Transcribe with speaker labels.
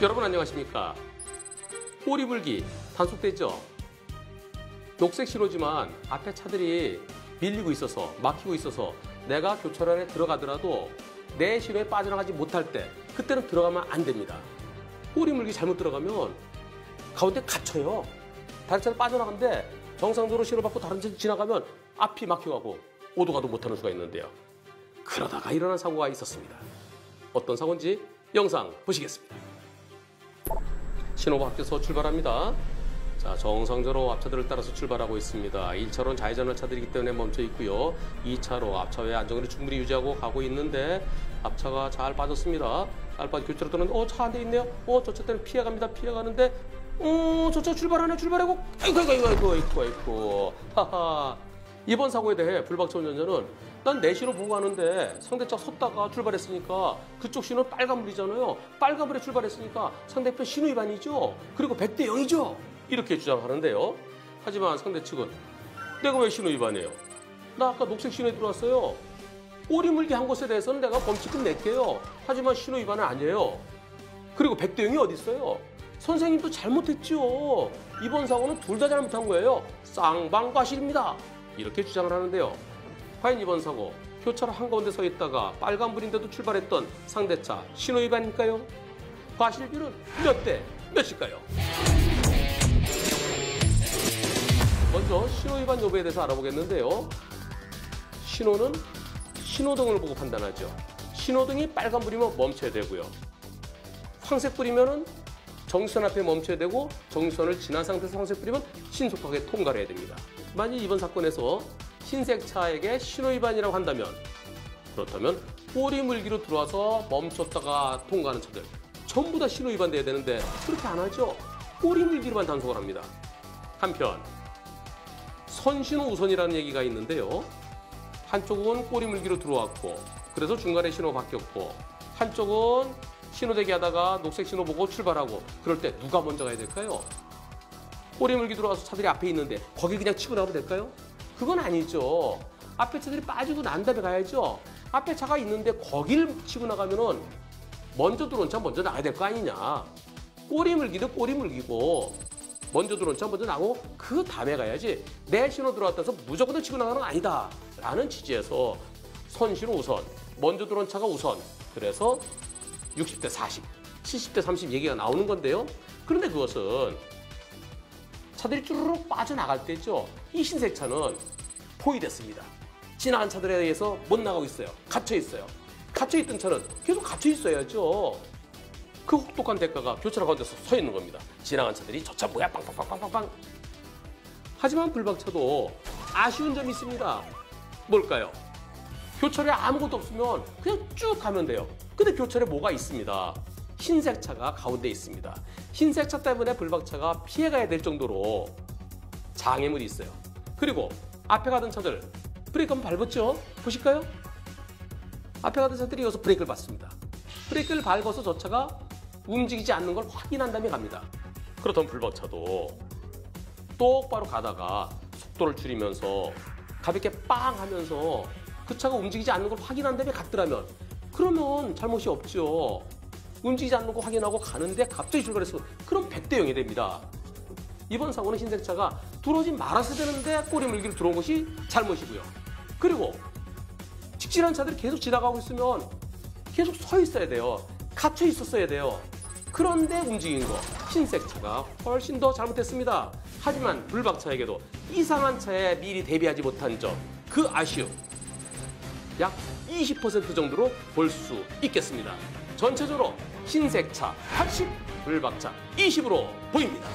Speaker 1: 여러분 안녕하십니까? 꼬리물기 단속되죠? 녹색 신호지만 앞에 차들이 밀리고 있어서 막히고 있어서 내가 교차로 안에 들어가더라도 내 신호에 빠져나가지 못할 때 그때는 들어가면 안 됩니다. 꼬리물기 잘못 들어가면 가운데 갇혀요. 다른 차로 빠져나가는데 정상도로 신호 받고 다른 차 지나가면 앞이 막혀가고 오도가도 못하는 수가 있는데요. 그러다가 일어난 사고가 있었습니다. 어떤 사고인지 영상 보시겠습니다. 신호 바뀌어서 출발합니다. 자, 정상적으로 앞차들을 따라서 출발하고 있습니다. 1차로는 좌회전할 차들이기 때문에 멈춰 있고요. 2차로 앞차의 안정거리 충분히 유지하고 가고 있는데 앞차가 잘 빠졌습니다. 잘 빠져 교차로 떠는 차 한 대 있네요. 저 차 때는 피해갑니다. 피해가는데 저 차 출발하네. 출발하고 아이고 하하. 이번 사고에 대해 불박차 운전자는 난 내 신호 보고 가는데 상대차 섰다가 출발했으니까 그쪽 신호 빨간불이잖아요. 빨간불에 출발했으니까 상대편 신호 위반이죠. 그리고 100대 0이죠. 이렇게 주장하는데요. 하지만 상대 측은 내가 왜 신호 위반해요? 나 아까 녹색 신호에 들어왔어요. 꼬리물기 한 것에 대해서는 내가 범칙금 낼게요. 하지만 신호 위반은 아니에요. 그리고 100대 0이 어디 있어요? 선생님도 잘못했죠. 이번 사고는 둘 다 잘못한 거예요. 쌍방과실입니다. 이렇게 주장을 하는데요. 과연 이번 사고 교차로 한가운데 서 있다가 빨간불인데도 출발했던 상대차 신호 위반일까요? 과실비는 몇 대 몇일까요? 먼저 신호 위반 여부에 대해서 알아보겠는데요. 신호는 신호등을 보고 판단하죠. 신호등이 빨간불이면 멈춰야 되고요. 황색불이면 정지선 앞에 멈춰야 되고 정지선을 지난 상태에서 황색불이면 신속하게 통과를 해야 됩니다. 만약 이번 사건에서 흰색 차에게 신호 위반이라고 한다면 그렇다면 꼬리물기로 들어와서 멈췄다가 통과하는 차들 전부 다 신호 위반돼야 되는데 그렇게 안 하죠. 꼬리물기로만 단속을 합니다. 한편 선신호 우선이라는 얘기가 있는데요. 한쪽은 꼬리물기로 들어왔고 그래서 중간에 신호가 바뀌었고 한쪽은 신호대기 하다가 녹색 신호 보고 출발하고 그럴 때 누가 먼저 가야 될까요? 꼬리물기 들어와서 차들이 앞에 있는데 거기 그냥 치고 나가면 될까요? 그건 아니죠. 앞에 차들이 빠지고 난 다음에 가야죠. 앞에 차가 있는데 거길 치고 나가면은 먼저 들어온 차 먼저 나가야 될 거 아니냐. 꼬리물기도 꼬리물기고 먼저 들어온 차 먼저 나가고 그 다음에 가야지. 내 신호 들어왔다 해서 무조건 치고 나가는 건 아니다 라는 취지에서 선신호 우선, 먼저 들어온 차가 우선. 그래서 60대 40, 70대 30 얘기가 나오는 건데요. 그런데 그것은 차들이 쭈르륵 빠져나갈 때죠. 이 흰색 차는 포위됐습니다. 지나간 차들에 의해서 못 나가고 있어요. 갇혀 있어요. 갇혀 있던 차는 계속 갇혀 있어야죠. 그 혹독한 대가가 교차로 가운데서 서 있는 겁니다. 지나간 차들이 저 차 뭐야 빵빵빵빵빵. 하지만 불박차도 아쉬운 점이 있습니다. 뭘까요? 교차로에 아무것도 없으면 그냥 쭉 가면 돼요. 근데 교차로에 뭐가 있습니다. 흰색 차가 가운데 있습니다. 흰색 차 때문에 불박차가 피해가야 될 정도로 장애물이 있어요. 그리고 앞에 가던 차들 브레이크 한번 밟았죠? 보실까요? 앞에 가던 차들이 이어서 브레이크를 밟습니다. 브레이크를 밟아서 저 차가 움직이지 않는 걸 확인한 다음에 갑니다. 그렇다면 불박차도 똑바로 가다가 속도를 줄이면서 가볍게 빵 하면서 그 차가 움직이지 않는 걸 확인한 다음에 갔더라면 그러면 잘못이 없죠. 움직이지 않는 거 확인하고 가는데 갑자기 출발했어. 그럼 100대 0이 됩니다. 이번 사고는 흰색 차가 들어오지 말았어야 되는데 꼬리물기로 들어온 것이 잘못이고요. 그리고 직진한 차들이 계속 지나가고 있으면 계속 서 있어야 돼요. 갇혀 있었어야 돼요. 그런데 움직인 거 흰색 차가 훨씬 더 잘못했습니다. 하지만 불박차에게도 이상한 차에 미리 대비하지 못한 점, 그 아쉬움 약 20% 정도로 볼 수 있겠습니다. 전체적으로 흰색 차 80, 불박차 20으로 보입니다.